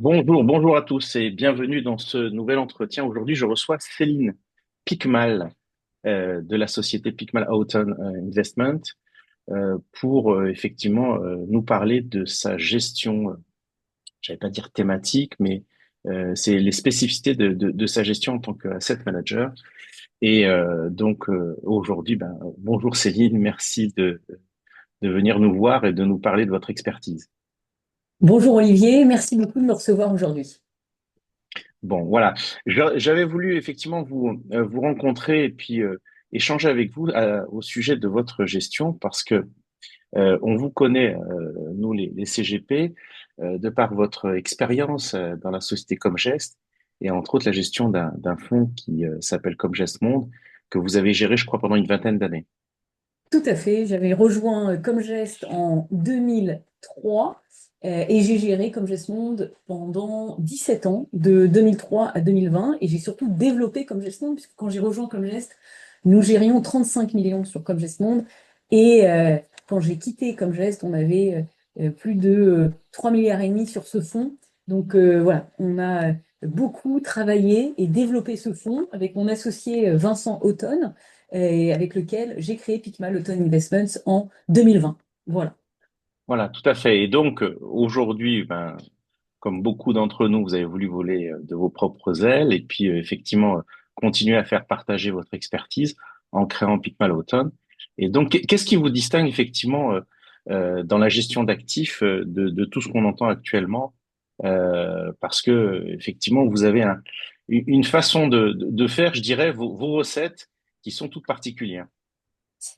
Bonjour à tous et bienvenue dans ce nouvel entretien. Aujourd'hui, je reçois Céline Picmal de la société Picmal Houghton Investment pour effectivement nous parler de sa gestion, j'allais pas dire thématique, mais c'est les spécificités de sa gestion en tant qu'asset manager. Et aujourd'hui, bonjour Céline, merci de venir nous voir et de nous parler de votre expertise. Bonjour Olivier, merci beaucoup de me recevoir aujourd'hui. Bon, voilà. J'avais voulu effectivement vous rencontrer et puis échanger avec vous au sujet de votre gestion parce que on vous connaît, nous les CGP, de par votre expérience dans la société Comgest et entre autres la gestion d'un fonds qui s'appelle Comgest Monde que vous avez géré, je crois, pendant une vingtaine d'années. Tout à fait, j'avais rejoint Comgest en 2003 et j'ai géré Comgest Monde pendant 17 ans, de 2003 à 2020, et j'ai surtout développé Comgest Monde, puisque quand j'ai rejoint Comgest, nous gérions 35 millions sur Comgest Monde, et quand j'ai quitté Comgest, on avait plus de 3 milliards et demi sur ce fonds. Donc voilà, on a beaucoup travaillé et développé ce fonds avec mon associé Vincent Autonne, et avec lequel j'ai créé Picmal Autumn Investments en 2020. Voilà. Voilà, tout à fait. Et donc aujourd'hui, comme beaucoup d'entre nous, vous avez voulu voler de vos propres ailes et puis effectivement continuer à faire partager votre expertise en créant Picmal Automne. Et donc, qu'est-ce qui vous distingue effectivement dans la gestion d'actifs de tout ce qu'on entend actuellement? Parce que effectivement, vous avez une façon de faire, je dirais, vos recettes qui sont toutes particulières.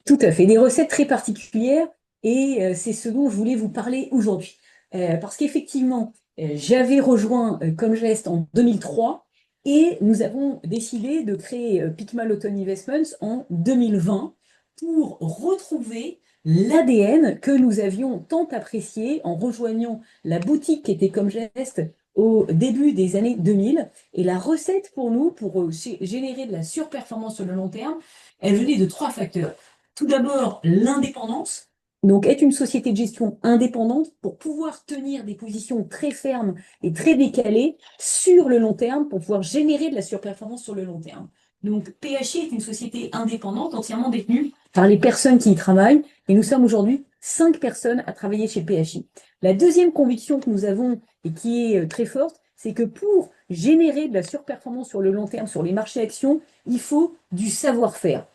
Tout à fait. Des recettes très particulières, et c'est ce dont je voulais vous parler aujourd'hui. Parce qu'effectivement, j'avais rejoint Comgest en 2003 et nous avons décidé de créer Picmal Autumn Investments en 2020 pour retrouver l'ADN que nous avions tant apprécié en rejoignant la boutique qui était Comgest au début des années 2000. Et la recette pour nous, pour générer de la surperformance sur le long terme, elle venait de trois facteurs. Tout d'abord, l'indépendance. Donc, être une société de gestion indépendante pour pouvoir tenir des positions très fermes et très décalées sur le long terme pour pouvoir générer de la surperformance sur le long terme. Donc, PHI est une société indépendante entièrement détenue par les personnes qui y travaillent, et nous sommes aujourd'hui 5 personnes à travailler chez PHI. La deuxième conviction que nous avons et qui est très forte, c'est que pour générer de la surperformance sur le long terme sur les marchés actions, il faut du savoir-faire.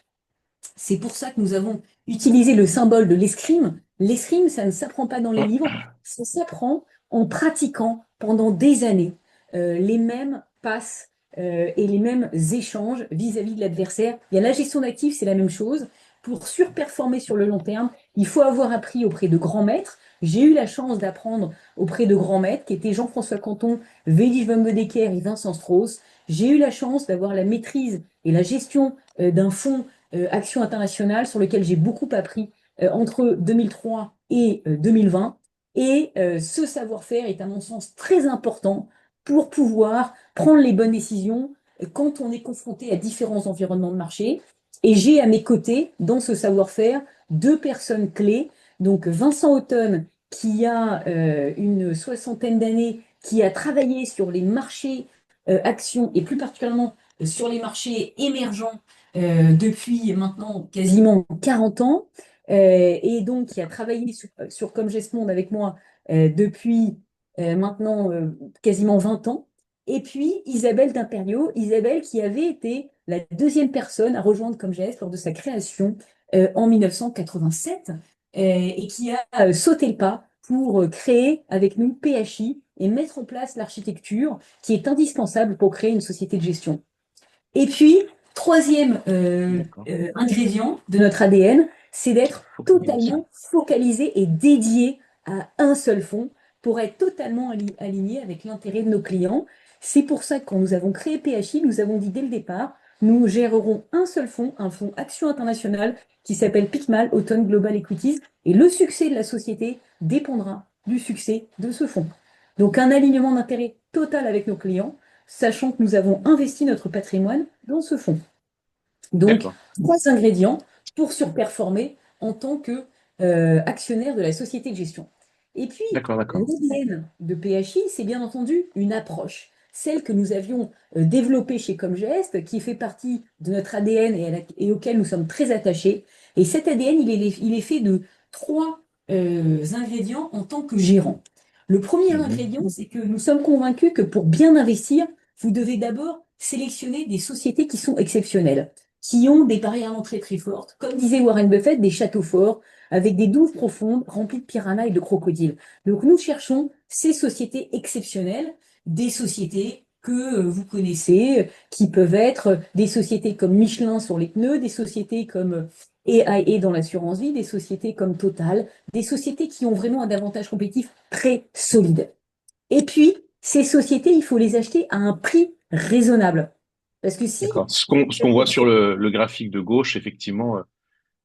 C'est pour ça que nous avons utilisé le symbole de l'escrime. L'escrime, ça ne s'apprend pas dans les livres, ça s'apprend en pratiquant pendant des années les mêmes passes et les mêmes échanges vis-à-vis de l'adversaire. Il y a la gestion d'actifs, c'est la même chose. Pour surperformer sur le long terme, il faut avoir appris auprès de grands maîtres. J'ai eu la chance d'apprendre auprès de grands maîtres qui étaient Jean-François Canton, Veli van Bedecker et Vincent Strauss. J'ai eu la chance d'avoir la maîtrise et la gestion d'un fonds Action internationale sur lequel j'ai beaucoup appris entre 2003 et 2020. Et ce savoir-faire est à mon sens très important pour pouvoir prendre les bonnes décisions quand on est confronté à différents environnements de marché. Et j'ai à mes côtés, dans ce savoir-faire, 2 personnes clés. Donc Vincent Autonne, qui a une soixantaine d'années, qui a travaillé sur les marchés actions et plus particulièrement sur les marchés émergents depuis maintenant quasiment 40 ans, et donc qui a travaillé sur Comgest Monde avec moi depuis maintenant quasiment 20 ans. Et puis Isabelle D'Imperio, Isabelle qui avait été la deuxième personne à rejoindre Comgest lors de sa création en 1987 et qui a sauté le pas pour créer avec nous PHI et mettre en place l'architecture qui est indispensable pour créer une société de gestion. Et puis, troisième D'accord. ingrédient de notre ADN, c'est d'être Focalisation. totalement focalisé et dédié à un seul fonds pour être totalement aligné avec l'intérêt de nos clients. C'est pour ça que quand nous avons créé PHI, nous avons dit dès le départ, nous gérerons un seul fonds, un fonds Action Internationale qui s'appelle Picmal Autumn Global Equities, et le succès de la société dépendra du succès de ce fonds. Donc un alignement d'intérêt total avec nos clients, sachant que nous avons investi notre patrimoine dans ce fonds. Donc, D'accord. 3 ingrédients pour surperformer en tant que actionnaire de la société de gestion. Et puis, D'accord, d'accord. l'ADN de PHI, c'est bien entendu une approche, celle que nous avions développée chez Comgest, qui fait partie de notre ADN et auquel nous sommes très attachés. Et cet ADN, il est fait de trois ingrédients en tant que gérant. Le premier Mhm. ingrédient, c'est que nous sommes convaincus que pour bien investir, vous devez d'abord sélectionner des sociétés qui sont exceptionnelles, qui ont des barrières d'entrée très fortes, comme disait Warren Buffett, des châteaux forts, avec des douves profondes remplies de piranhas et de crocodiles. Donc nous cherchons ces sociétés exceptionnelles, des sociétés que vous connaissez, qui peuvent être des sociétés comme Michelin sur les pneus, des sociétés comme AIA dans l'assurance vie, des sociétés comme Total, des sociétés qui ont vraiment un avantage compétitif très solide. Et puis, ces sociétés, il faut les acheter à un prix raisonnable. Parce que si D'accord. Ce qu'on voit sur le graphique de gauche, effectivement,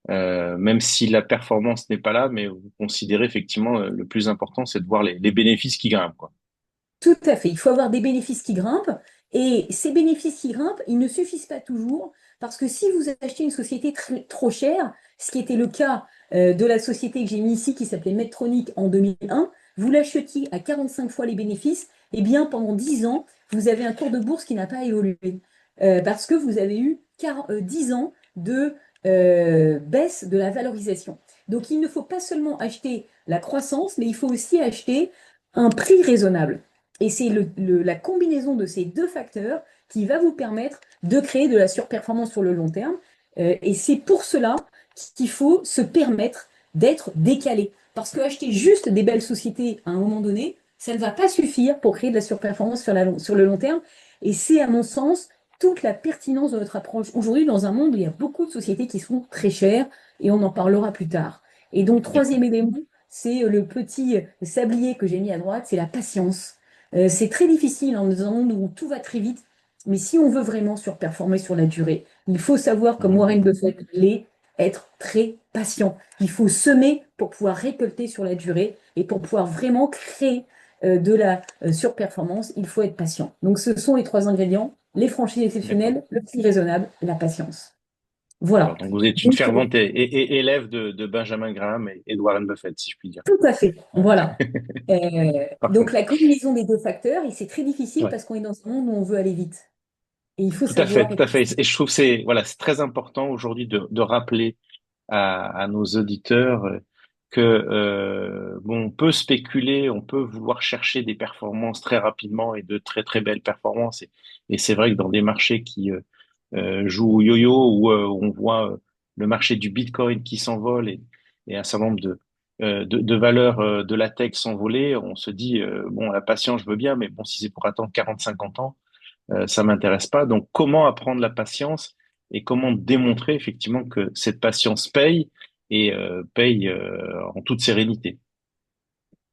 même si la performance n'est pas là, mais vous considérez effectivement le plus important, c'est de voir les bénéfices qui grimpent, quoi. tout à fait. Il faut avoir des bénéfices qui grimpent. Et ces bénéfices qui grimpent, ils ne suffisent pas toujours parce que si vous achetez une société trop chère, ce qui était le cas de la société que j'ai mis ici qui s'appelait Medtronic en 2001, vous l'achetiez à 45 fois les bénéfices, et bien pendant 10 ans, vous avez un cours de bourse qui n'a pas évolué parce que vous avez eu 10 ans de baisse de la valorisation. Donc il ne faut pas seulement acheter la croissance, mais il faut aussi acheter un prix raisonnable. Et c'est la combinaison de ces deux facteurs qui va vous permettre de créer de la surperformance sur le long terme. Et c'est pour cela qu'il faut se permettre d'être décalé. Parce que acheter juste des belles sociétés à un moment donné, ça ne va pas suffire pour créer de la surperformance sur le long terme. Et c'est, à mon sens, toute la pertinence de notre approche aujourd'hui dans un monde où il y a beaucoup de sociétés qui sont très chères, et on en parlera plus tard. Et donc, D'accord. troisième élément, c'est le petit sablier que j'ai mis à droite, c'est la patience. C'est très difficile dans un monde où tout va très vite, mais si on veut vraiment surperformer sur la durée, il faut savoir, comme Mhm. Warren Buffett l'est, être très patient. Il faut semer pour pouvoir récolter sur la durée et pour pouvoir vraiment créer de la surperformance, il faut être patient. Donc ce sont les trois ingrédients, les franchises D'accord. exceptionnelles, le prix raisonnable, la patience. D'accord. Voilà. Donc vous êtes une Donc, fervente élève de Benjamin Graham et de Warren Buffett, si je puis dire. tout à fait. Ouais. Voilà. Donc Parfait. la combinaison des deux facteurs, et c'est très difficile Ouais. parce qu'on est dans un monde où on veut aller vite. Et il faut Tout à fait, savoir. tout à fait. Et je trouve que c'est voilà, c'est très important aujourd'hui de rappeler à nos auditeurs que bon, on peut spéculer, on peut vouloir chercher des performances très rapidement et de très très belles performances. Et c'est vrai que dans des marchés qui jouent au yo-yo où on voit le marché du Bitcoin qui s'envole et un certain nombre de valeurs de la tech s'envoler, on se dit bon, la patience, je veux bien, mais bon, si c'est pour attendre 40-50 ans, ça m'intéresse pas. Donc, comment apprendre la patience et comment démontrer effectivement que cette patience paye et paye en toute sérénité.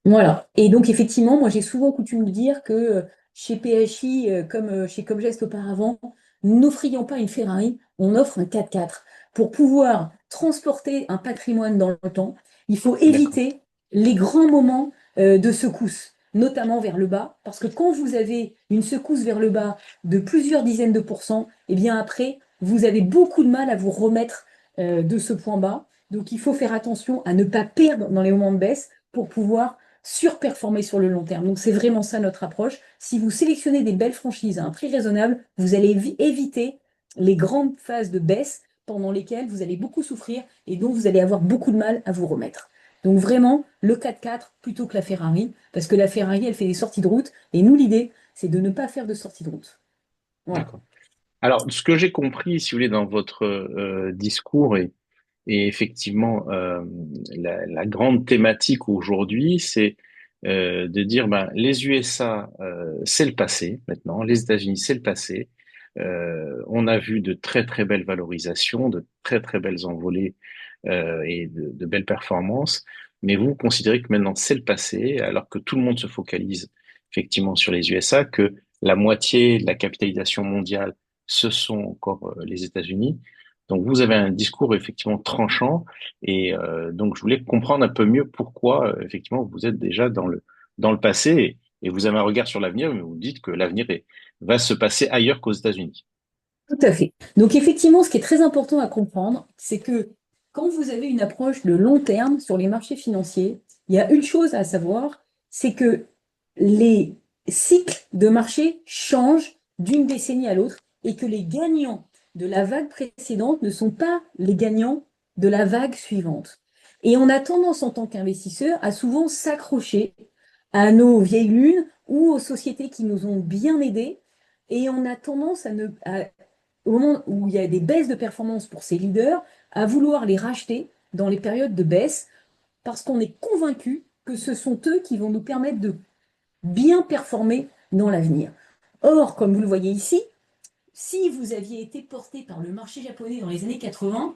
Voilà. Et donc, effectivement, moi, j'ai souvent coutume de dire que chez PHI, comme chez Comgest auparavant, nous n'offrions pas une Ferrari, on offre un 4x4. Pour pouvoir transporter un patrimoine dans le temps, il faut D'accord. éviter les grands moments de secousse, notamment vers le bas, parce que quand vous avez une secousse vers le bas de plusieurs dizaines de pourcents, eh bien après, vous avez beaucoup de mal à vous remettre de ce point bas. Donc, il faut faire attention à ne pas perdre dans les moments de baisse pour pouvoir surperformer sur le long terme. Donc c'est vraiment ça notre approche. Si vous sélectionnez des belles franchises à un prix raisonnable, vous allez éviter les grandes phases de baisse pendant lesquelles vous allez beaucoup souffrir et dont vous allez avoir beaucoup de mal à vous remettre. Donc vraiment, le 4x4 plutôt que la Ferrari, parce que la Ferrari, elle fait des sorties de route, et nous, l'idée, c'est de ne pas faire de sorties de route. Voilà. D'accord. Alors, ce que j'ai compris, si vous voulez, dans votre discours et effectivement la grande thématique aujourd'hui, c'est de dire ben, les USA, c'est le passé maintenant, les États-Unis, c'est le passé. On a vu de très très belles valorisations, de très très belles envolées et de belles performances. Mais vous considérez que maintenant c'est le passé, alors que tout le monde se focalise effectivement sur les USA, que la moitié de la capitalisation mondiale, ce sont encore les États-Unis. Donc vous avez un discours effectivement tranchant et donc je voulais comprendre un peu mieux pourquoi effectivement vous êtes déjà dans le passé et vous avez un regard sur l'avenir, mais vous dites que va se passer ailleurs qu'aux États-Unis. Tout à fait. Donc effectivement, ce qui est très important à comprendre, c'est que quand vous avez une approche de long terme sur les marchés financiers, il y a une chose à savoir, c'est que les cycles de marché changent d'une décennie à l'autre et que les gagnants de la vague précédente ne sont pas les gagnants de la vague suivante. Et on a tendance en tant qu'investisseur à souvent s'accrocher à nos vieilles lunes ou aux sociétés qui nous ont bien aidés. Et on a tendance au moment où il y a des baisses de performance pour ces leaders, à vouloir les racheter dans les périodes de baisse parce qu'on est convaincu que ce sont eux qui vont nous permettre de bien performer dans l'avenir. Or, comme vous le voyez ici, si vous aviez été porté par le marché japonais dans les années 80,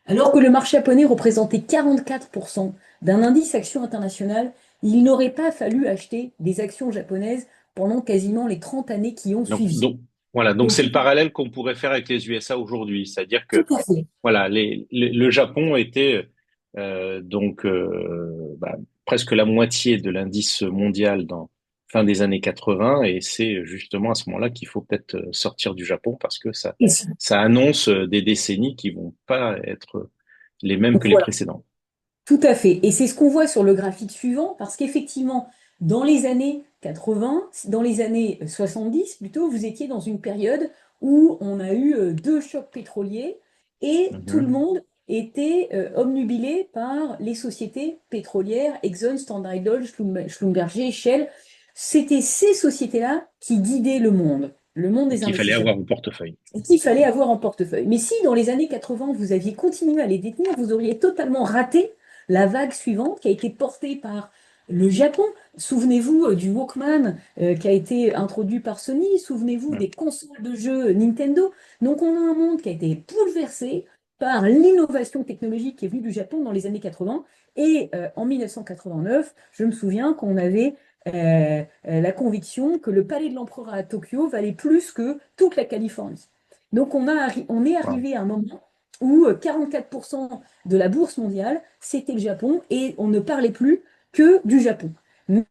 alors que le marché japonais représentait 44% d'un indice action international, il n'aurait pas fallu acheter des actions japonaises pendant quasiment les 30 années qui ont Donc, suivi. donc, voilà, donc Donc, c'est le parallèle qu'on pourrait faire avec les USA aujourd'hui, c'est-à-dire tout que à fait. voilà, le Japon était bah, presque la moitié de l'indice mondial dans fin des années 80, et c'est justement à ce moment-là qu'il faut peut-être sortir du Japon parce que Et ça annonce des décennies qui vont pas être les mêmes que les voilà. précédentes. Tout à fait. Et c'est ce qu'on voit sur le graphique suivant, parce qu'effectivement, dans les années 80, dans les années 70 plutôt, vous étiez dans une période où on a eu deux chocs pétroliers et tout le Mhm. monde était obnubilé par les sociétés pétrolières, Exxon, Standard Oil, Schlumberger, Shell. C'était ces sociétés-là qui guidaient le monde Et des qu'il fallait investisseurs avoir au portefeuille. et qu'il fallait avoir en portefeuille. Mais si dans les années 80, vous aviez continué à les détenir, vous auriez totalement raté la vague suivante qui a été portée par le Japon. Souvenez-vous du Walkman qui a été introduit par Sony, souvenez-vous Mm. des consoles de jeux Nintendo. Donc on a un monde qui a été bouleversé par l'innovation technologique qui est venue du Japon dans les années 80. Et en 1989, je me souviens qu'on avait la conviction que le palais de l'empereur à Tokyo valait plus que toute la Californie. Donc on est Wow. arrivé à un moment où 44% de la bourse mondiale, c'était le Japon et on ne parlait plus que du Japon.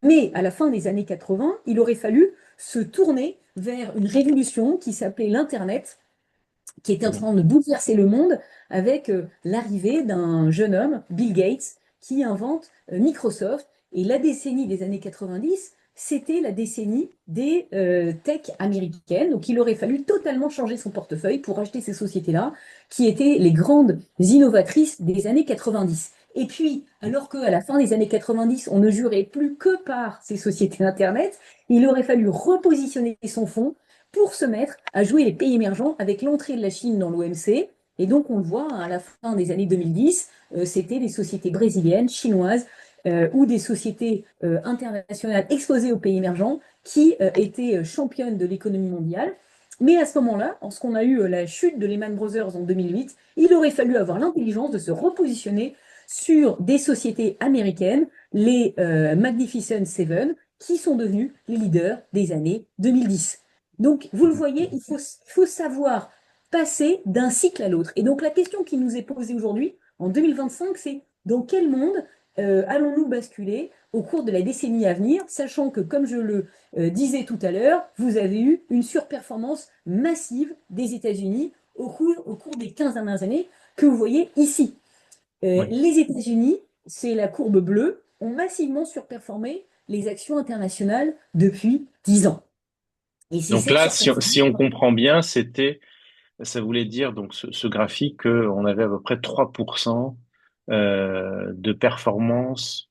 Mais à la fin des années 80, il aurait fallu se tourner vers une révolution qui s'appelait l'Internet, qui était en Mm. train de bouleverser le monde avec l'arrivée d'un jeune homme, Bill Gates, qui invente Microsoft. Et la décennie des années 90, c'était la décennie des tech américaines. Donc il aurait fallu totalement changer son portefeuille pour acheter ces sociétés-là, qui étaient les grandes innovatrices des années 90. Et puis, alors qu'à la fin des années 90, on ne jurait plus que par ces sociétés Internet, il aurait fallu repositionner son fonds pour se mettre à jouer les pays émergents avec l'entrée de la Chine dans l'OMC. Et donc, on le voit, hein, à la fin des années 2010, c'était des sociétés brésiliennes, chinoises ou des sociétés internationales exposées aux pays émergents qui étaient championnes de l'économie mondiale. Mais à ce moment-là, lorsqu'on a eu la chute de Lehman Brothers en 2008, il aurait fallu avoir l'intelligence de se repositionner sur des sociétés américaines, les Magnificent Seven, qui sont devenus les leaders des années 2010. Donc, vous le voyez, il faut savoir passer d'un cycle à l'autre. Et donc, la question qui nous est posée aujourd'hui, en 2025, c'est dans quel monde allons-nous basculer au cours de la décennie à venir, sachant que, comme je le disais tout à l'heure, vous avez eu une surperformance massive des États-Unis au cours des 15 dernières années que vous voyez ici. Oui. Les États-Unis, c'est la courbe bleue, ont massivement surperformé les actions internationales depuis 10 ans. Et c'est Donc cette là, si surperformance. on comprend bien, ça voulait dire donc ce graphique qu'on avait à peu près 3% de performance.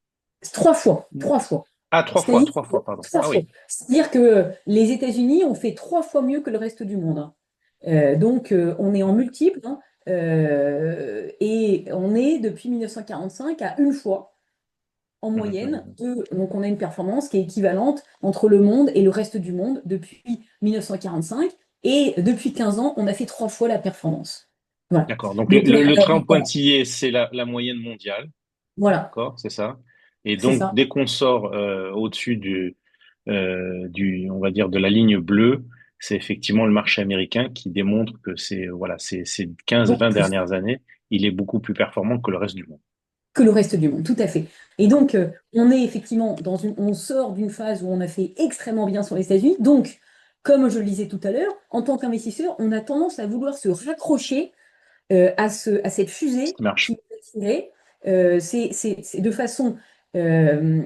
Trois fois, trois fois. Ah, C'est-à-dire trois fois, pardon. trois Ah fois. oui, C'est-à-dire que les États-Unis ont fait trois fois mieux que le reste du monde, hein. Donc, on est en multiple, hein, et on est depuis 1945 à une fois en Mhm, moyenne. mhm. Donc, on a une performance qui est équivalente entre le monde et le reste du monde depuis 1945. Et depuis 15 ans, on a fait trois fois la performance. Voilà. D'accord. Donc Donc, le train pointillé, c'est la moyenne mondiale. voilà, D'accord, c'est ça. Et c'est donc, ça. dès qu'on sort au-dessus on va dire, de la ligne bleue, c'est effectivement le marché américain qui démontre que voilà, ces 15-20 Beaucoup plus dernières années, il est beaucoup plus performant que le reste du monde. que le reste du monde, tout à fait. Et D'accord. donc, on est effectivement on sort d'une phase où on a fait extrêmement bien sur les États-Unis. Donc, comme je le disais tout à l'heure, en tant qu'investisseur, on a tendance à vouloir se raccrocher à cette Ce fusée qui marche. qui va tirer. C'est de façon euh,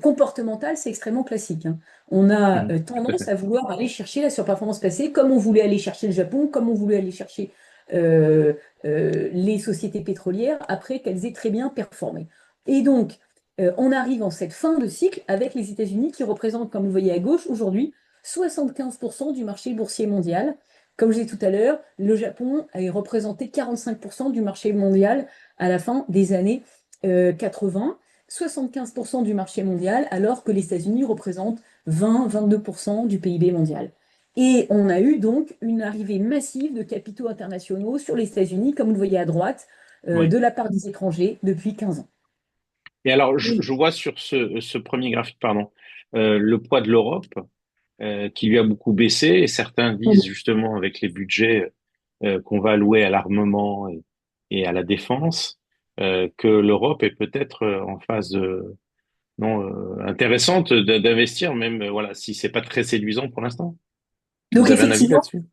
comportementale, c'est extrêmement classique, hein. On a Tout à tendance fait. à vouloir aller chercher la surperformance passée, comme on voulait aller chercher le Japon, comme on voulait aller chercher euh, les sociétés pétrolières après qu'elles aient très bien performé. Et donc, on arrive en cette fin de cycle avec les États-Unis qui représentent, comme vous voyez à gauche, aujourd'hui 75% du marché boursier mondial. Comme je disais tout à l'heure, le Japon a représenté 45% du marché mondial à la fin des années 80, 75% du marché mondial, alors que les États-Unis représentent 20-22% du PIB mondial. Et on a eu donc une arrivée massive de capitaux internationaux sur les États-Unis, comme vous le voyez à droite, Oui. de la part des étrangers depuis 15 ans. Et alors, Et je vois sur ce premier graphique, pardon, le poids de l'Europe qui lui a beaucoup baissé. Et certains disent justement avec les budgets qu'on va allouer à l'armement et à la défense, que l'Europe est peut-être en phase non intéressante d'investir, même voilà, si c'est pas très séduisant pour l'instant. Vous donc avez un avis effectivement, là-dessus?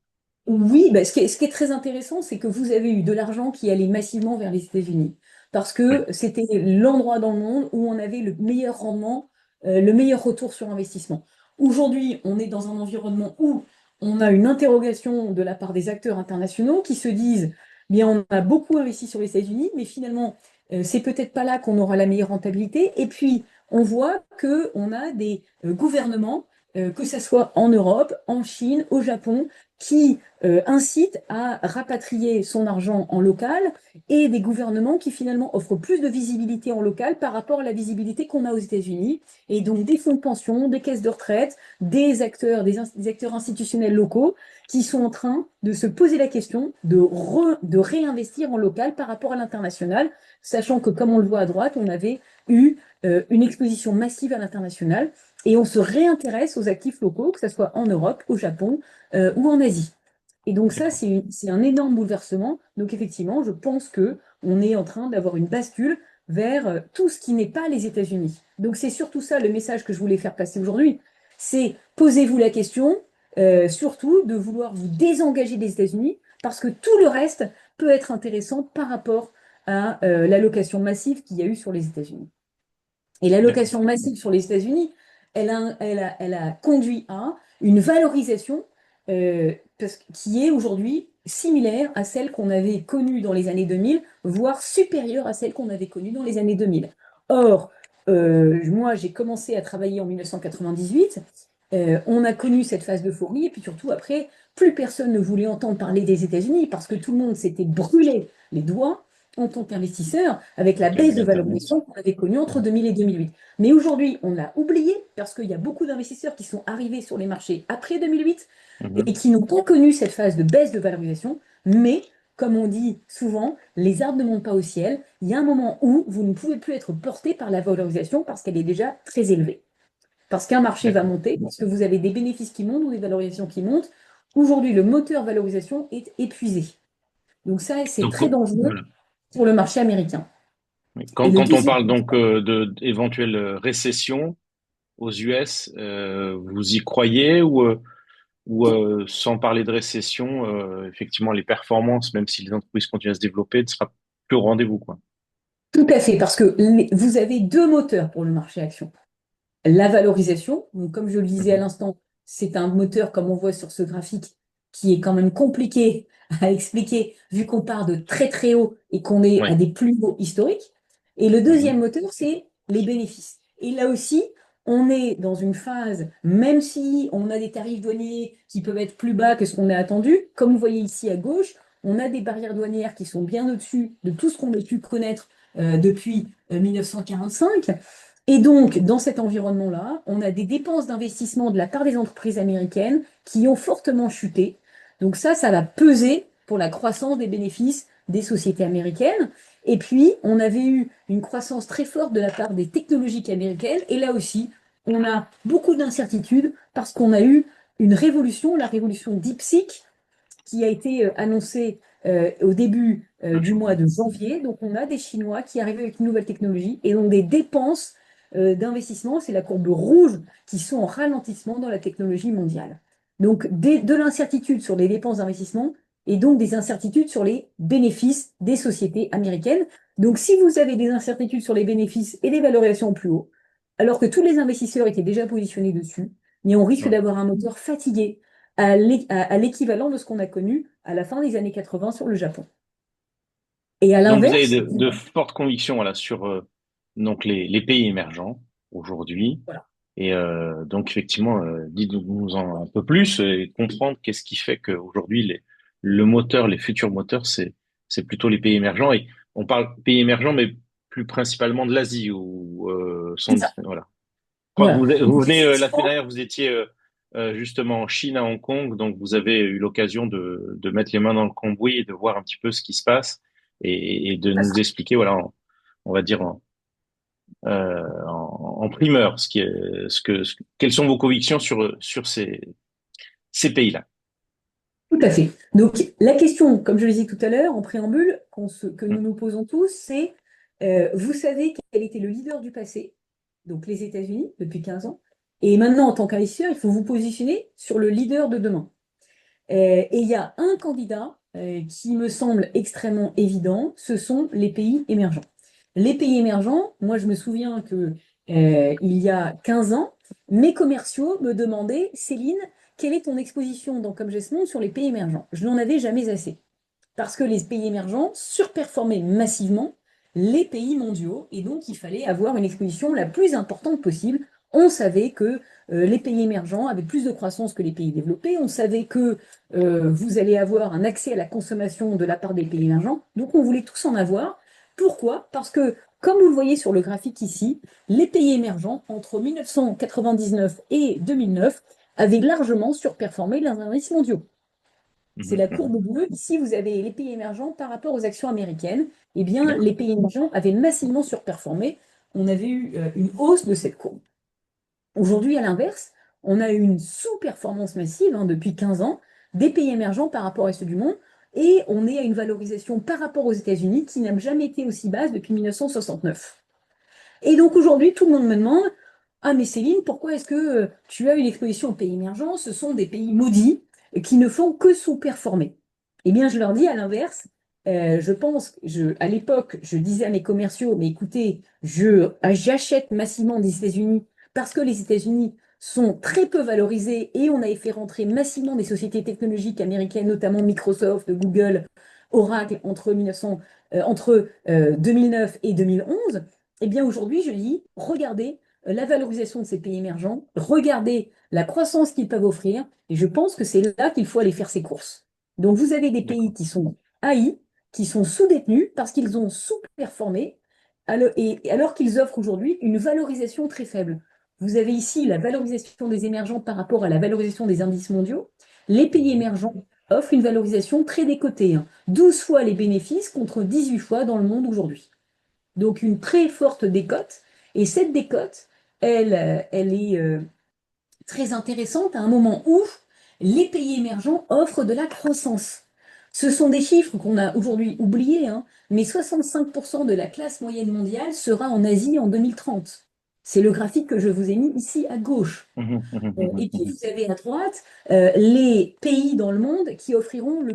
oui, bah, ce qui est très intéressant, c'est que vous avez eu de l'argent qui allait massivement vers les États-Unis, parce Oui, que c'était l'endroit dans le monde où on avait le meilleur rendement, le meilleur retour sur investissement. Aujourd'hui, on est dans un environnement où on a une interrogation de la part des acteurs internationaux qui se disent, bien, on a beaucoup investi sur les États-Unis, mais finalement, c'est peut-être pas là qu'on aura la meilleure rentabilité. Et puis, on voit que on a des gouvernements, que ce soit en Europe, en Chine, au Japon, qui incite à rapatrier son argent en local et des gouvernements qui finalement offrent plus de visibilité en local par rapport à la visibilité qu'on a aux États-Unis. Et donc des fonds de pension, des caisses de retraite, des acteurs institutionnels locaux qui sont en train de se poser la question de réinvestir en local par rapport à l'international, sachant que comme on le voit à droite, on avait eu une exposition massive à l'international et on se réintéresse aux actifs locaux, que ce soit en Europe, au Japon, ou en Asie. Et donc ça, d'accord. c'est un énorme bouleversement. Donc effectivement, je pense que on est en train d'avoir une bascule vers tout ce qui n'est pas les États-Unis. Donc c'est surtout ça le message que je voulais faire passer aujourd'hui. C'est posez-vous la question, surtout de vouloir vous désengager des États-Unis, parce que tout le reste peut être intéressant par rapport à l'allocation massive qu'il y a eu sur les États-Unis. Et D'accord. l'allocation massive sur les États-Unis, elle a conduit à une valorisation qui est aujourd'hui similaire à celle qu'on avait connue dans les années 2000, voire supérieure à celle qu'on avait connue dans les années 2000. Or, moi, j'ai commencé à travailler en 1998. On a connu cette phase d'euphorie, et puis surtout après, plus personne ne voulait entendre parler des États-Unis parce que tout le monde s'était brûlé les doigts en tant qu'investisseur avec la baisse Avec de Internet. valorisation qu'on avait connue entre 2000 et 2008. Mais aujourd'hui, on l'a oublié parce qu'il y a beaucoup d'investisseurs qui sont arrivés sur les marchés après 2008 et Mhm. qui n'ont pas connu cette phase de baisse de valorisation. Mais, comme on dit souvent, les arbres ne montent pas au ciel. Il y a un moment où vous ne pouvez plus être porté par la valorisation parce qu'elle est déjà très élevée. Parce qu'un marché va D'accord. monter, parce que vous avez des bénéfices qui montent ou des valorisations qui montent. Aujourd'hui, le moteur valorisation est épuisé. Donc ça, c'est Donc, très dangereux voilà. pour le marché américain. Oui. Et le Quand on deuxième, parle donc de d'éventuelle récession aux US, vous y croyez ou sans parler de récession, effectivement, les performances, même si les entreprises continuent à se développer, ne sera plus au rendez-vous, quoi. tout à fait, parce que vous avez deux moteurs pour le marché action. La valorisation, donc comme je le disais à Mhm. l'instant, c'est un moteur, comme on voit sur ce graphique, qui est quand même compliqué à expliquer, vu qu'on part de très très haut et qu'on est à Oui. des plus hauts historiques. Et le deuxième Mhm. moteur, c'est les bénéfices. Et là aussi, on est dans une phase, même si on a des tarifs douaniers qui peuvent être plus bas que ce qu'on a attendu, comme vous voyez ici à gauche, on a des barrières douanières qui sont bien au-dessus de tout ce qu'on a pu connaître depuis 1945. Et donc, dans cet environnement-là, on a des dépenses d'investissement de la part des entreprises américaines qui ont fortement chuté. Donc ça va peser pour la croissance des bénéfices des sociétés américaines. Et puis, on avait eu une croissance très forte de la part des technologies américaines. Et là aussi, on a beaucoup d'incertitudes parce qu'on a eu une révolution, la révolution DeepSeek, qui a été annoncée au début du mois de janvier. Donc, on a des Chinois qui arrivent avec une nouvelle technologie et donc des dépenses d'investissement, c'est la courbe rouge, qui sont en ralentissement dans la technologie mondiale. Donc, de l'incertitude sur les dépenses d'investissement et donc des incertitudes sur les bénéfices des sociétés américaines. Donc si vous avez des incertitudes sur les bénéfices et des valorisations plus haut, alors que tous les investisseurs étaient déjà positionnés dessus, mais on risque Ouais. d'avoir un moteur fatigué à l'équivalent de ce qu'on a connu à la fin des années 80 sur le Japon. Et à Donc vous avez l'inverse, de fortes convictions voilà, sur donc les pays émergents aujourd'hui. voilà. Et donc effectivement, dites-nous en un peu plus et comprendre qu'est-ce qui fait qu'aujourd'hui le moteur, les futurs moteurs, c'est plutôt les pays émergents. Et on parle pays émergents, mais plus principalement de l'Asie ou C'est ça. voilà. Je crois que Voilà. vous Donc, venez la semaine effectivement, dernière, vous étiez justement en Chine, à Hong Kong, donc vous avez eu l'occasion de mettre les mains dans le cambouis et de voir un petit peu ce qui se passe et de nous expliquer, voilà, on va dire en primeur, quelles sont vos convictions sur ces pays-là. tout à fait. Donc, la question, comme je le disais tout à l'heure, en préambule, que nous Mm. nous posons tous, c'est, vous savez quel était le leader du passé, donc les États-Unis, depuis 15 ans, et maintenant, en tant qu'investisseur, il faut vous positionner sur le leader de demain. Et il y a un candidat qui me semble extrêmement évident, ce sont les pays émergents. Les pays émergents, moi je me souviens que il y a 15 ans, mes commerciaux me demandaient, Céline, quelle est ton exposition dans Comme Geste Monde sur les pays émergents? Je n'en avais jamais assez. Parce que les pays émergents surperformaient massivement les pays mondiaux et donc il fallait avoir une exposition la plus importante possible. On savait que les pays émergents avaient plus de croissance que les pays développés, on savait que vous allez avoir un accès à la consommation de la part des pays émergents, donc on voulait tous en avoir. Pourquoi? Parce que, comme vous le voyez sur le graphique ici, les pays émergents, entre 1999 et 2009, avaient largement surperformé les indices mondiaux. C'est Mhm, la mhm. courbe bleue. Ici, vous avez les pays émergents par rapport aux actions américaines. Eh bien, les D'accord. pays émergents avaient massivement surperformé. On avait eu une hausse de cette courbe. Aujourd'hui, à l'inverse, on a eu une sous-performance massive depuis 15 ans des pays émergents par rapport à ceux du monde. Et on est à une valorisation par rapport aux États-Unis qui n'a jamais été aussi basse depuis 1969. Et donc aujourd'hui, tout le monde me demande, ah mais Céline, pourquoi est-ce que tu as une exposition aux pays émergents? Ce sont des pays maudits qui ne font que sous-performer. Eh bien, je leur dis à l'inverse, je pense, à l'époque, je disais à mes commerciaux, mais écoutez, j'achète massivement des États-Unis parce que les États-Unis sont très peu valorisés et on avait fait rentrer massivement des sociétés technologiques américaines, notamment Microsoft, Google, Oracle, entre 2009 et 2011. Eh bien, aujourd'hui, je dis, regardez la valorisation de ces pays émergents, regardez la croissance qu'ils peuvent offrir, et je pense que c'est là qu'il faut aller faire ses courses. Donc, vous avez des pays D'accord. qui sont haïs, qui sont sous-détenus parce qu'ils ont sous-performé, alors qu'ils offrent aujourd'hui une valorisation très faible. Vous avez ici la valorisation des émergents par rapport à la valorisation des indices mondiaux. Les pays Mhm. émergents offrent une valorisation très décotée, 12 fois les bénéfices contre 18 fois dans le monde aujourd'hui. Donc une très forte décote. Et cette décote, elle est très intéressante à un moment où les pays émergents offrent de la croissance. Ce sont des chiffres qu'on a aujourd'hui oubliés, mais 65% de la classe moyenne mondiale sera en Asie en 2030. C'est le graphique que je vous ai mis ici à gauche. Mhm, mhm, Et mhm, puis mhm. vous avez à droite les pays dans le monde qui offriront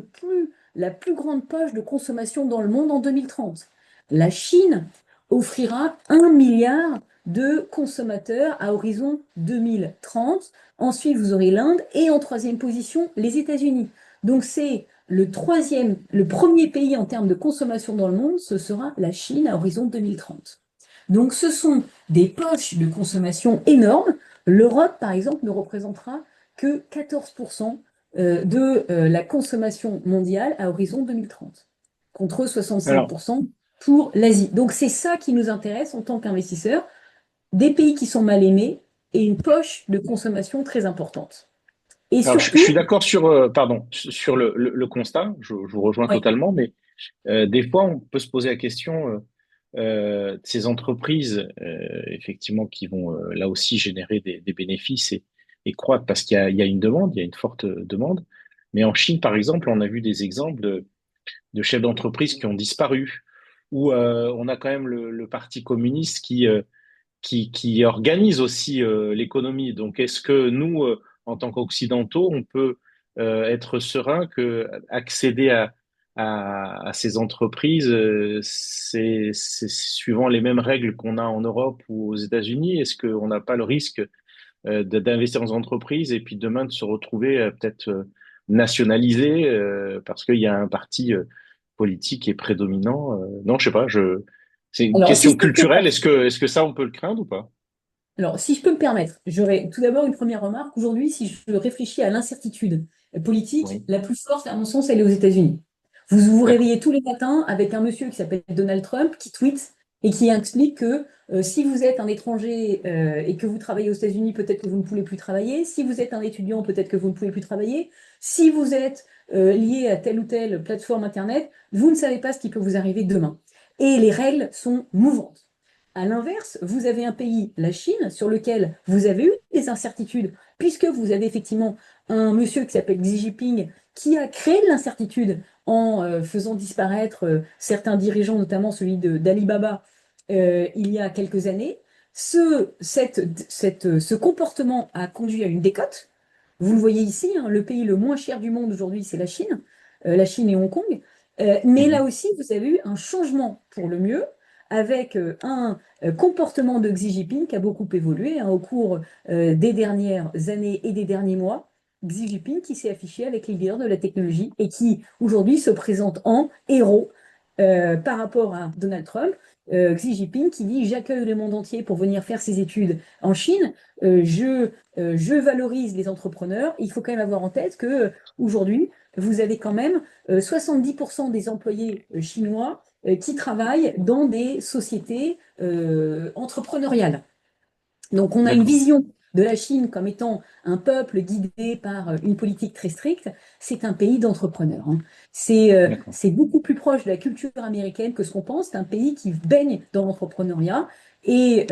la plus grande poche de consommation dans le monde en 2030. La Chine offrira 1 milliard de consommateurs à horizon 2030. Ensuite, vous aurez l'Inde et en troisième position, les États-Unis. Donc c'est le premier pays en termes de consommation dans le monde, ce sera la Chine à horizon 2030. Donc ce sont des poches de consommation énormes. L'Europe, par exemple, ne représentera que 14% de la consommation mondiale à horizon 2030, contre Alors, 65% pour l'Asie. Donc c'est ça qui nous intéresse en tant qu'investisseurs, des pays qui sont mal aimés et une poche de consommation très importante. Et je suis surtout, d'accord pardon, sur le constat, je vous rejoins ouais, totalement, mais des fois, on peut se poser la question de ces entreprises, effectivement, qui vont là aussi générer des bénéfices et croître parce il y a une demande, il y a une forte demande. Mais en Chine, par exemple, on a vu des exemples de chefs d'entreprise qui ont disparu, où on a quand même le Parti communiste qui organise aussi l'économie. Donc, est-ce que nous, en tant qu'Occidentaux, on peut être serein que accéder à ces entreprises, c'est suivant les mêmes règles qu'on a en Europe ou aux États-Unis? Est-ce qu'on n'a pas le risque d'investir dans une entreprise et puis demain de se retrouver peut-être nationalisé parce qu'il y a un parti politique qui est prédominant? Non, je sais pas. C'est une Alors, si question je peux me culturelle. permettre, Est-ce que ça, on peut le craindre ou pas? alors, si je peux me permettre, j'aurais tout d'abord une première remarque. Aujourd'hui, si je réfléchis à l'incertitude politique, Oui, la plus forte, à mon sens, elle est aux États-Unis. Vous vous d'accord. réveillez tous les matins avec un monsieur qui s'appelle Donald Trump qui tweet et qui explique que si vous êtes un étranger et que vous travaillez aux États-Unis, peut-être que vous ne pouvez plus travailler. Si vous êtes un étudiant, peut-être que vous ne pouvez plus travailler. Si vous êtes lié à telle ou telle plateforme Internet, vous ne savez pas ce qui peut vous arriver demain. Et les règles sont mouvantes. À l'inverse, vous avez un pays, la Chine, sur lequel vous avez eu des incertitudes, puisque vous avez effectivement un monsieur qui s'appelle Xi Jinping qui a créé de l'incertitude en faisant disparaître certains dirigeants, notamment celui d'Alibaba, il y a quelques années. Ce comportement a conduit à une décote. Vous le voyez ici, hein, le pays le moins cher du monde aujourd'hui, c'est la Chine et Hong Kong. Mais là Mhm. aussi, vous avez eu un changement pour le mieux avec un comportement de Xi Jinping qui a beaucoup évolué hein, au cours des dernières années et des derniers mois. Xi Jinping qui s'est affiché avec les leaders de la technologie et qui aujourd'hui se présente en héros par rapport à Donald Trump. Xi Jinping qui dit j'accueille le monde entier pour venir faire ses études en Chine. Je valorise les entrepreneurs. Il faut quand même avoir en tête que aujourd'hui, vous avez quand même 70% des employés chinois qui travaillent dans des sociétés entrepreneuriales. Donc on a une D'accord, vision de la Chine comme étant un peuple guidé par une politique très stricte. C'est un pays d'entrepreneurs, hein. d'accord. C'est beaucoup plus proche de la culture américaine que ce qu'on pense. C'est un pays qui baigne dans l'entrepreneuriat et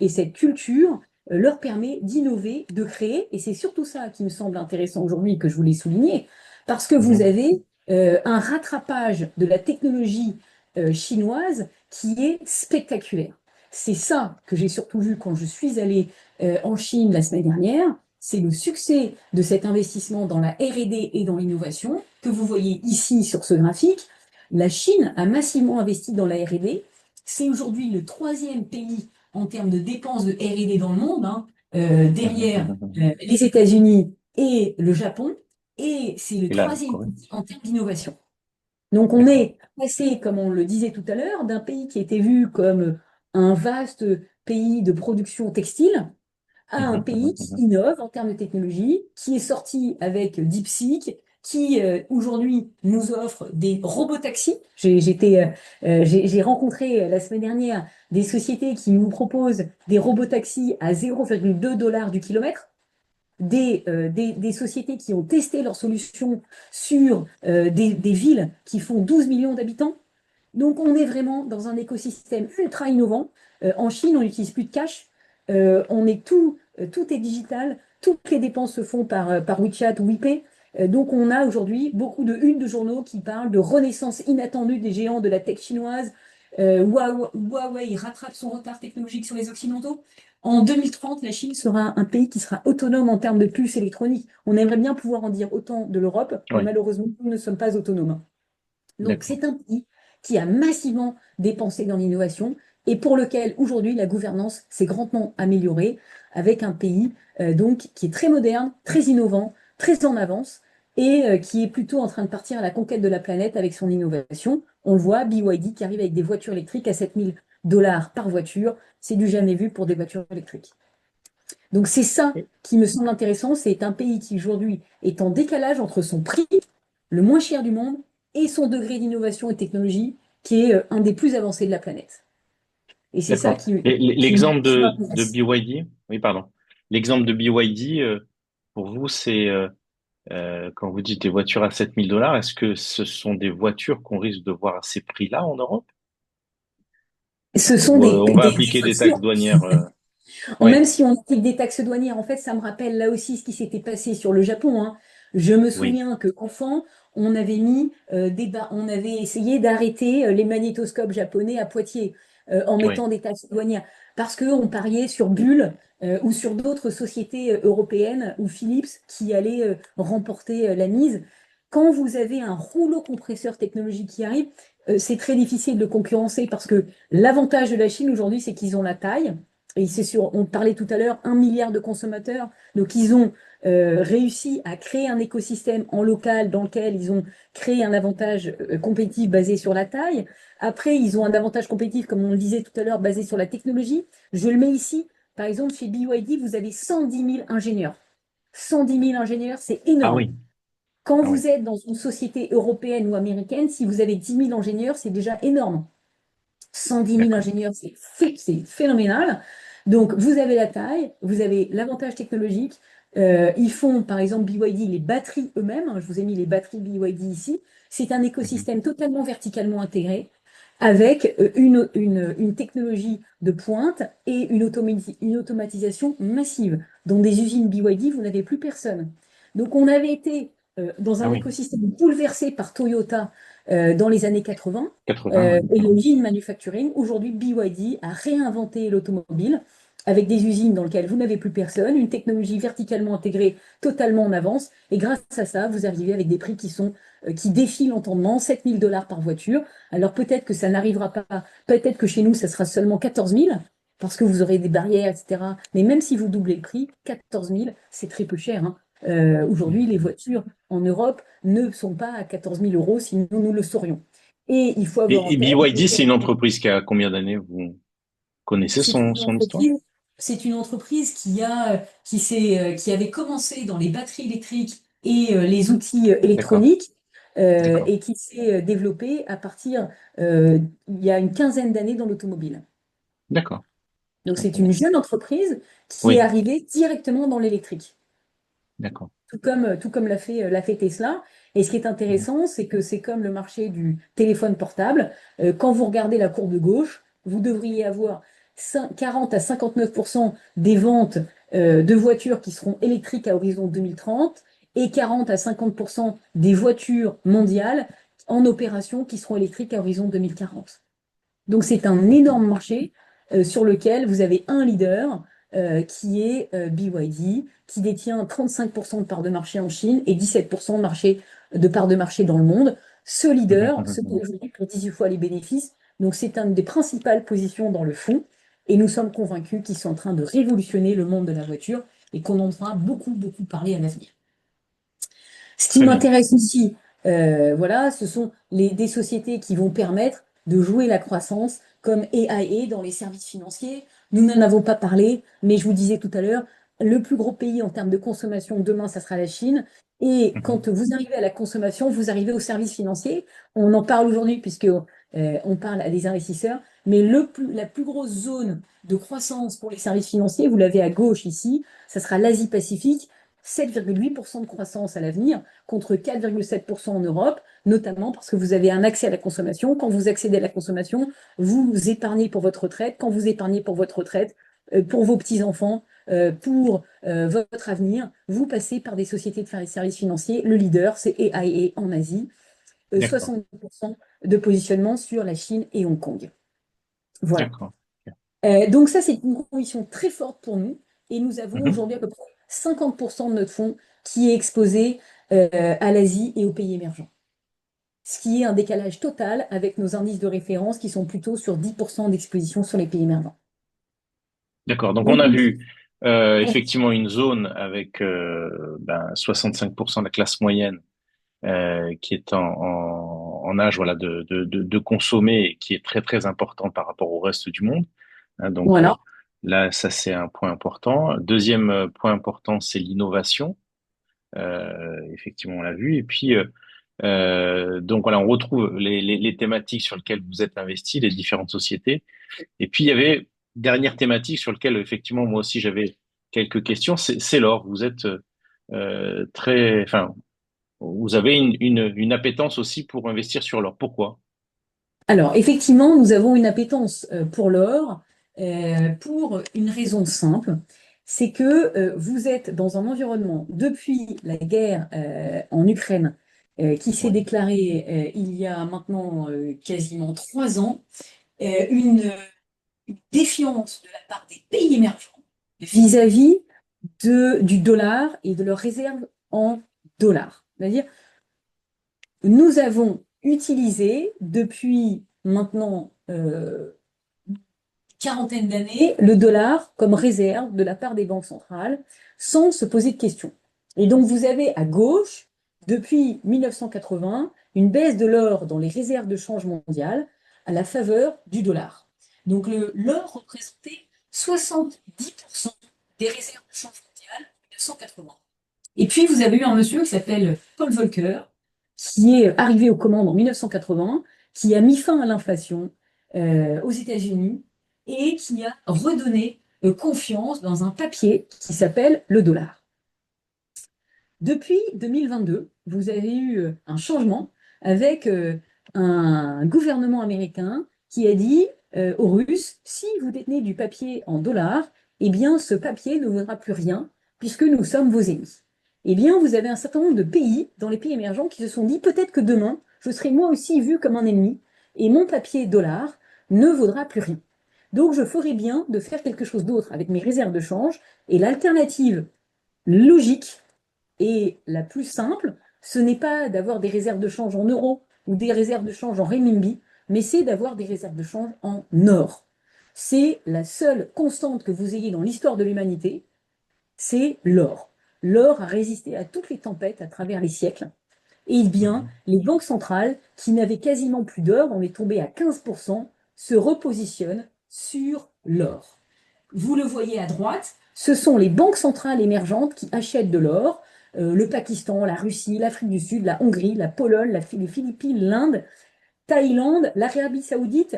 cette culture leur permet d'innover, de créer. Et c'est surtout ça qui me semble intéressant aujourd'hui que je voulais souligner, parce que vous Mhm. avez un rattrapage de la technologie chinoise qui est spectaculaire. C'est ça que j'ai surtout vu quand je suis allée en Chine la semaine dernière. C'est le succès de cet investissement dans la R&D et dans l'innovation que vous voyez ici sur ce graphique. La Chine a massivement investi dans la R&D. C'est aujourd'hui le troisième pays en termes de dépenses de R&D dans le monde, hein, derrière les États-Unis et le Japon. Et c'est le Et là, troisième Corée. pays en termes d'innovation. Donc on D'accord. est passé, comme on le disait tout à l'heure, d'un pays qui était vu comme un vaste pays de production textile à un Mhm, pays mhm, qui mhm. innove en termes de technologie, qui est sorti avec DeepSeek, qui aujourd'hui nous offre des robotaxis. J'ai rencontré la semaine dernière des sociétés qui nous proposent des robotaxis à 0,2 $ du kilomètre des sociétés qui ont testé leur solution sur des villes qui font 12 millions d'habitants. Donc, on est vraiment dans un écosystème ultra innovant. En Chine, on n'utilise plus de cash. Tout est digital. Toutes les dépenses se font par WeChat ou WePay. Donc, on a aujourd'hui beaucoup de unes de journaux qui parlent de renaissance inattendue des géants de la tech chinoise. Huawei rattrape son retard technologique sur les Occidentaux. En 2030, la Chine sera un pays qui sera autonome en termes de puces électroniques. On aimerait bien pouvoir en dire autant de l'Europe, mais Oui, malheureusement, nous ne sommes pas autonomes. Donc, d'accord. c'est un pays qui a massivement dépensé dans l'innovation et pour lequel aujourd'hui la gouvernance s'est grandement améliorée avec un pays donc qui est très moderne, très innovant, très en avance et qui est plutôt en train de partir à la conquête de la planète avec son innovation. On le voit, BYD qui arrive avec des voitures électriques à 7 000 $ par voiture. C'est du jamais vu pour des voitures électriques. Donc c'est ça Et- qui me semble intéressant, c'est un pays qui aujourd'hui est en décalage entre son prix, le moins cher du monde, et son degré d'innovation et de technologie, qui est un des plus avancés de la planète. Et c'est ça D'accord. Et l'exemple qui de m'intéresse. BYD, oui, pardon. L'exemple de BYD, pour vous, c'est quand vous dites des voitures à 7 000 $, est-ce que ce sont des voitures qu'on risque de voir à ces prix-là en Europe? Ce sont Ou on va des appliquer des taxes voitures. douanières? Même Oui, si on applique des taxes douanières, en fait, ça me rappelle là aussi ce qui s'était passé sur le Japon, hein. Je me oui, souviens qu'enfant, on avait essayé d'arrêter les magnétoscopes japonais à Poitiers en oui. mettant des taxes douanières. parce qu'on pariait sur Bull ou sur d'autres sociétés européennes ou Philips qui allaient remporter la mise. Quand vous avez un rouleau compresseur technologique qui arrive, c'est très difficile de concurrencer parce que l'avantage de la Chine aujourd'hui, c'est qu'ils ont la taille. Et c'est sûr, on parlait tout à l'heure, 1 milliard de consommateurs. Donc, ils ont réussi à créer un écosystème en local dans lequel ils ont créé un avantage compétitif basé sur la taille. Après, ils ont un avantage compétitif, comme on le disait tout à l'heure, basé sur la technologie. Je le mets ici. Par exemple, chez BYD, vous avez 110 000 ingénieurs. 110 000 ingénieurs, c'est Ah énorme. oui, Quand ah oui, vous êtes dans une société européenne ou américaine, si vous avez 10 000 ingénieurs, c'est déjà énorme. 110 000 d'accord. ingénieurs, c'est phénoménal. Donc, vous avez la taille, vous avez l'avantage technologique. Ils font, par exemple, BYD, les batteries eux-mêmes. Je vous ai mis les batteries BYD ici. C'est un Mhm. écosystème totalement verticalement intégré avec une technologie de pointe et une automatisation massive. Dans des usines BYD, vous n'avez plus personne. Donc, on avait été dans Ah un oui, écosystème bouleversé par Toyota dans les années 80 80, ouais, et le d'accord. lean manufacturing. Aujourd'hui, BYD a réinventé l'automobile avec des usines dans lesquelles vous n'avez plus personne, une technologie verticalement intégrée totalement en avance. Et grâce à ça, vous arrivez avec des prix qui défient l'entendement, 7 000 $ par voiture. Alors peut-être que ça n'arrivera pas, peut-être que chez nous, ça sera seulement 14 000 parce que vous aurez des barrières, etc. Mais même si vous doublez le prix, 14 000, c'est très peu cher, hein. Aujourd'hui, les Mhm. voitures en Europe ne sont pas à 14 000 €, sinon nous le saurions. Et il faut avoir en Et tête que BYD, c'est une entreprise qui a combien d'années? Vous connaissez c'est une son histoire? entreprise, c'est une entreprise qui avait commencé dans les batteries électriques et les outils D'accord, électroniques d'accord, et qui s'est développée à partir il y a une quinzaine d'années dans l'automobile. d'accord, je Donc c'est comprends une bien. jeune entreprise qui est Oui, arrivée directement dans l'électrique. d'accord. Tout comme l'a fait Tesla. Et ce qui est Mhm. intéressant, c'est que c'est comme le marché du téléphone portable. Quand vous regardez la courbe de gauche, vous devriez avoir 40 à 59% des ventes de voitures qui seront électriques à horizon 2030 et 40 à 50% des voitures mondiales en opération qui seront électriques à horizon 2040. Donc c'est un énorme marché sur lequel vous avez un leader qui est BYD, qui détient 35% de parts de marché en Chine et 17% de parts de marché dans le monde. Ce Mhm, leader mhm, se mhm. trouve aujourd'hui pour 18 fois les bénéfices. Donc c'est une des principales positions dans le fonds. Et nous sommes convaincus qu'ils sont en train de révolutionner le monde de la voiture et qu'on en entendra beaucoup, beaucoup parler à l'avenir. Ce qui Très bien. m'intéresse ici, voilà, ce sont des sociétés qui vont permettre de jouer la croissance, comme AIA dans les services financiers. Nous n'en avons pas parlé, mais je vous disais tout à l'heure, le plus gros pays en termes de consommation demain, ça sera la Chine. Et Mhm. quand vous arrivez à la consommation, vous arrivez aux services financiers. On en parle aujourd'hui puisque on parle à des investisseurs, mais la plus grosse zone de croissance pour les services financiers, vous l'avez à gauche ici, ça sera l'Asie-Pacifique, 7,8% de croissance à l'avenir contre 4,7% en Europe, notamment parce que vous avez un accès à la consommation. Quand vous accédez à la consommation, vous épargnez pour votre retraite. Quand vous épargnez pour votre retraite, pour vos petits-enfants, pour votre avenir, vous passez par des sociétés de services financiers. Le leader, c'est AIA en Asie, D'accord, 60% de positionnement sur la Chine et Hong Kong. Voilà. d'accord. Donc ça, c'est une condition très forte pour nous. Et nous avons Mhm. aujourd'hui à peu près 50% de notre fonds qui est exposé à l'Asie et aux pays émergents. Ce qui est un décalage total avec nos indices de référence qui sont plutôt sur 10% d'exposition sur les pays émergents. D'accord. Donc on Donc, a vu effectivement une zone avec 65% de la classe moyenne qui est en âge voilà de consommer et qui est très très important par rapport au reste du monde. Hein, donc voilà. là ça c'est un point important. Deuxième point important c'est l'innovation. Effectivement on l'a vu et puis donc voilà on retrouve les thématiques sur lesquelles vous êtes investi, les différentes sociétés. Et puis, il y avait dernière thématique sur laquelle, effectivement, moi aussi, j'avais quelques questions. C'est l'or. Vous êtes enfin, vous avez une appétence aussi pour investir sur l'or. Pourquoi? Alors, effectivement, nous avons une appétence pour l'or pour une raison simple, c'est que vous êtes dans un environnement, depuis la guerre en Ukraine, qui s'est Oui. déclarée il y a maintenant quasiment 3 ans, une une défiance de la part des pays émergents vis-à-vis du dollar et de leurs réserves en dollars. C'est-à-dire, nous avons utilisé depuis maintenant quarantaine d'années le dollar comme réserve de la part des banques centrales sans se poser de questions. Et donc vous avez à gauche, depuis 1980, une baisse de l'or dans les réserves de change mondiales à la faveur du dollar. Donc l'or représentait 70% des réserves de change mondiales en 1980. Et puis vous avez eu un monsieur qui s'appelle Paul Volcker, qui est arrivé aux commandes en 1980, qui a mis fin à l'inflation aux États-Unis et qui a redonné confiance dans un papier qui s'appelle le dollar. Depuis 2022, vous avez eu un changement avec un gouvernement américain qui a dit aux Russes, si vous détenez du papier en dollars, eh bien ce papier ne vaudra plus rien puisque nous sommes vos ennemis. Eh bien, vous avez un certain nombre de pays, dans les pays émergents, qui se sont dit, peut-être que demain, je serai moi aussi vu comme un ennemi et mon papier dollar ne vaudra plus rien. Donc, je ferai bien de faire quelque chose d'autre avec mes réserves de change. Et l'alternative logique et la plus simple, ce n'est pas d'avoir des réserves de change en euros ou des réserves de change en renminbi, mais c'est d'avoir des réserves de change en or. C'est la seule constante que vous ayez dans l'histoire de l'humanité, c'est l'or. L'or a résisté à toutes les tempêtes à travers les siècles. Et bien, les banques centrales, qui n'avaient quasiment plus d'or, on est tombé à 15%, se repositionnent sur l'or. Vous le voyez à droite, ce sont les banques centrales émergentes qui achètent de l'or. Le Pakistan, la Russie, l'Afrique du Sud, la Hongrie, la Pologne, les Philippines, l'Inde, Thaïlande, l'Arabie Saoudite,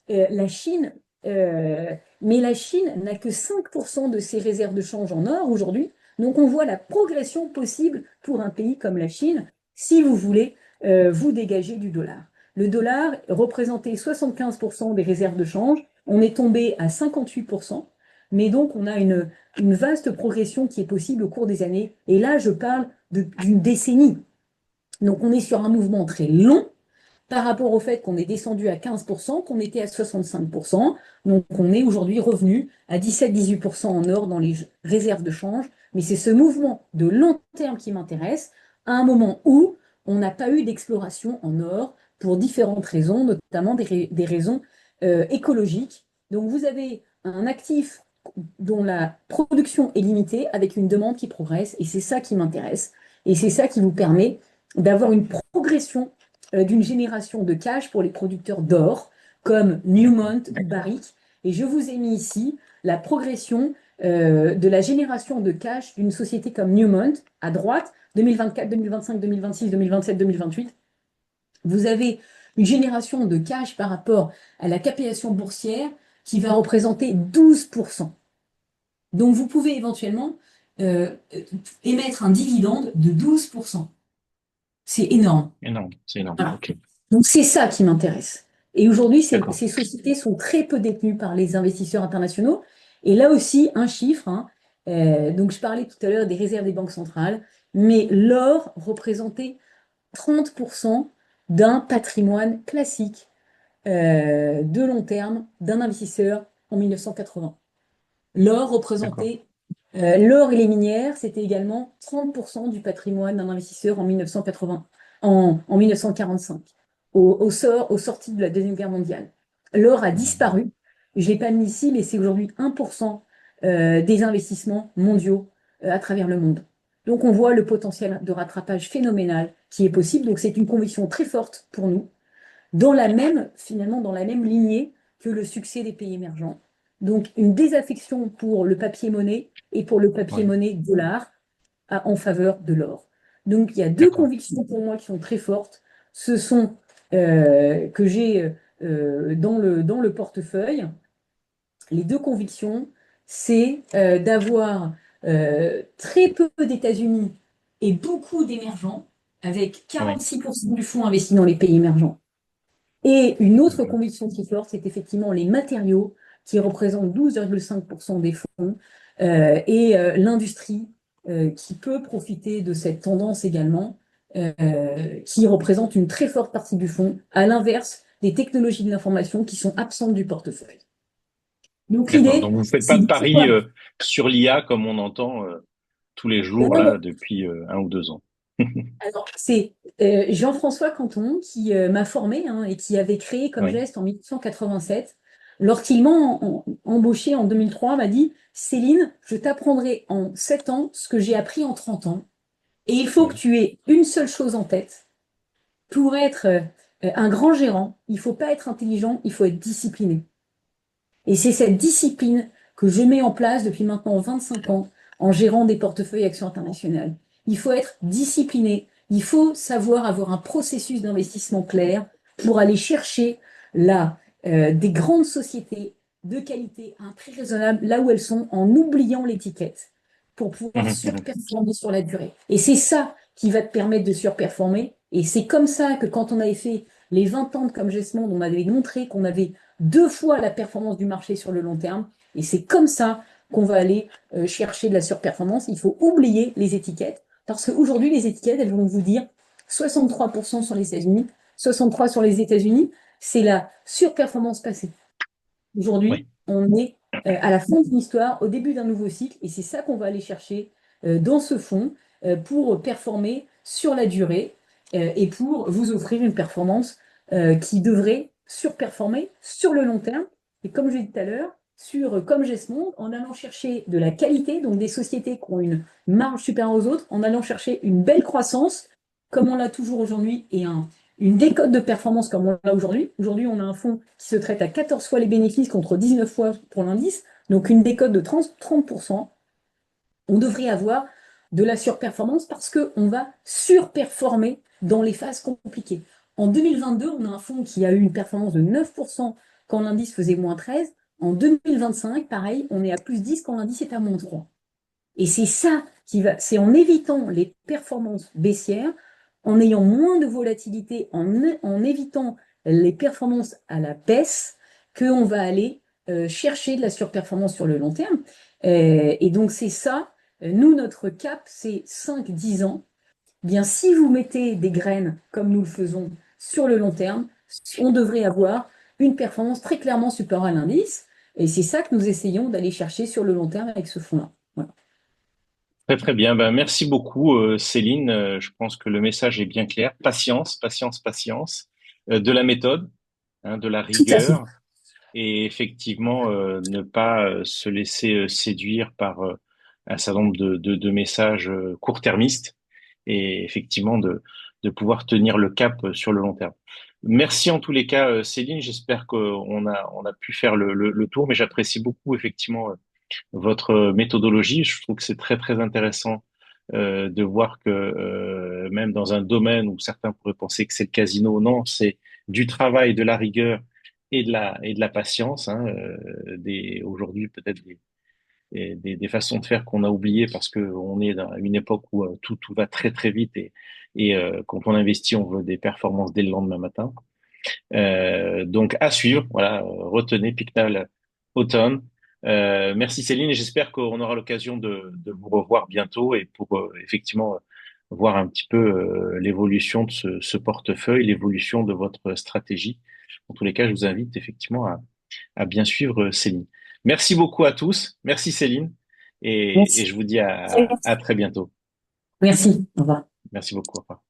la Chine. Mais la Chine n'a que 5% de ses réserves de change en or aujourd'hui. Donc on voit la progression possible pour un pays comme la Chine si vous voulez vous dégager du dollar. Le dollar représentait 75% des réserves de change. On est tombé à 58%. Mais donc, on a une vaste progression qui est possible au cours des années. Et là, je parle d'une décennie. Donc, on est sur un mouvement très long par rapport au fait qu'on est descendu à 15%, qu'on était à 65%. Donc, on est aujourd'hui revenu à 17-18% en or dans les réserves de change. Mais c'est ce mouvement de long terme qui m'intéresse, à un moment où on n'a pas eu d'exploration en or pour différentes raisons, notamment des raisons écologiques. Donc, vous avez un actif dont la production est limitée avec une demande qui progresse, et c'est ça qui m'intéresse. Et c'est ça qui vous permet d'avoir une progression d'une génération de cash pour les producteurs d'or, comme Newmont ou Barrick. Et je vous ai mis ici la progression de la génération de cash d'une société comme Newmont, à droite, 2024, 2025, 2026, 2027, 2028. Vous avez une génération de cash par rapport à la capitalisation boursière qui va représenter 12%. Donc, vous pouvez éventuellement émettre un dividende de 12%. C'est énorme. Énorme, c'est énorme. Voilà. Ok, Donc, c'est ça qui m'intéresse. Et aujourd'hui, d'accord. ces sociétés sont très peu détenues par les investisseurs internationaux. Et là aussi, un chiffre, hein, donc je parlais tout à l'heure des réserves des banques centrales, mais l'or représentait 30% d'un patrimoine classique de long terme d'un investisseur en 1980. L'or D'accord. représentait, l'or et les minières, c'était également 30% du patrimoine d'un investisseur en 1980, en 1945, au sorti de la Deuxième Guerre mondiale. L'or a disparu. Je ne l'ai pas mis ici, mais c'est aujourd'hui 1% des investissements mondiaux à travers le monde. Donc on voit le potentiel de rattrapage phénoménal qui est possible. Donc c'est une conviction très forte pour nous finalement, dans la même lignée que le succès des pays émergents. Donc, une désaffection pour le papier-monnaie et pour le Oui, papier-monnaie dollar en faveur de l'or. Donc, il y a deux d'accord. convictions pour moi qui sont très fortes. Ce sont que j'ai dans le portefeuille. Les deux convictions, c'est d'avoir très peu d'États-Unis et beaucoup d'émergents, avec Oui. 46% du fonds investi dans les pays émergents. Et une autre conviction très forte, c'est effectivement les matériaux qui représentent 12,5% des fonds et l'industrie qui peut profiter de cette tendance également, qui représente une très forte partie du fonds, à l'inverse des technologies de l'information qui sont absentes du portefeuille. Donc D'accord. Donc l'idée, vous ne faites pas c'est de de paris pouvoir. sur l'IA comme on entend tous les jours Non, là non. depuis 1 ou 2 ans. Alors, c'est Jean-François Canton qui m'a formé, hein, et qui avait créé Comme Oui. Geste en 1987. Lorsqu'il m'a embauché en 2003, m'a dit, Céline, je t'apprendrai en 7 ans ce que j'ai appris en 30 ans. Et il faut que Oui. tu aies une seule chose en tête. Pour être un grand gérant, il ne faut pas être intelligent, il faut être discipliné. Et c'est cette discipline que je mets en place depuis maintenant 25 ans en gérant des portefeuilles actions internationales. Il faut être discipliné, il faut savoir avoir un processus d'investissement clair pour aller chercher des grandes sociétés de qualité à un prix raisonnable là où elles sont en oubliant l'étiquette pour pouvoir Mhm, mhm. surperformer sur la durée. Et c'est ça qui va te permettre de surperformer. Et c'est comme ça que quand on avait fait les 20 ans de Comme Gestion, on avait montré qu'on avait 2 fois la performance du marché sur le long terme. Et c'est comme ça qu'on va aller chercher de la surperformance. Il faut oublier les étiquettes, parce qu'aujourd'hui, les étiquettes, elles vont vous dire 63% sur les États-Unis, 63% sur les États-Unis, c'est la surperformance passée. Aujourd'hui, Oui. on est à la fin d'une histoire, au début d'un nouveau cycle, et c'est ça qu'on va aller chercher dans ce fonds pour performer sur la durée et pour vous offrir une performance qui devrait surperformer sur le long terme. Et comme je l'ai dit tout à l'heure, comme Gesmond, en allant chercher de la qualité, donc des sociétés qui ont une marge supérieure aux autres, en allant chercher une belle croissance, comme on l'a toujours aujourd'hui, et une décote de performance comme on l'a aujourd'hui. Aujourd'hui, on a un fonds qui se traite à 14 fois les bénéfices contre 19 fois pour l'indice, donc une décote de 30%. On devrait avoir de la surperformance parce qu'on va surperformer dans les phases compliquées. En 2022, on a un fonds qui a eu une performance de 9% quand l'indice faisait moins 13. En 2025, pareil, on est à plus 10 quand l'indice est à moins 3. Et c'est ça c'est en évitant les performances baissières, en ayant moins de volatilité, en évitant les performances à la baisse, qu'on va aller chercher de la surperformance sur le long terme. Et donc c'est ça, nous, notre cap, c'est 5-10 ans. Bien, si vous mettez des graines, comme nous le faisons, sur le long terme, on devrait avoir une performance très clairement supérieure à l'indice. Et c'est ça que nous essayons d'aller chercher sur le long terme avec ce fonds-là. Voilà. Très très bien. Ben, merci beaucoup Céline. Je pense que le message est bien clair. Patience, patience, patience. De la méthode, hein, de la Tout à fait. rigueur et effectivement ne pas se laisser séduire par un certain nombre de messages court-termistes et effectivement de pouvoir tenir le cap sur le long terme. Merci en tous les cas Céline. J'espère qu'on a pu faire le tour, mais j'apprécie beaucoup effectivement votre méthodologie. Je trouve que c'est très, très intéressant de voir que même dans un domaine où certains pourraient penser que c'est le casino, non, c'est du travail, de la rigueur et de la patience. Hein, aujourd'hui, peut-être des façons de faire qu'on a oubliées parce qu'on est dans une époque où tout va très, très vite et quand on investit, on veut des performances dès le lendemain matin. Donc à suivre, voilà, retenez Pictal Autumn. Merci Céline et j'espère qu'on aura l'occasion de vous revoir bientôt et pour effectivement voir un petit peu l'évolution de ce portefeuille, l'évolution de votre stratégie. En tous les cas, je vous invite effectivement à bien suivre Céline. Merci beaucoup à tous. Merci Céline et Merci. je vous dis à très bientôt. Merci. Au revoir. Merci beaucoup. Au revoir.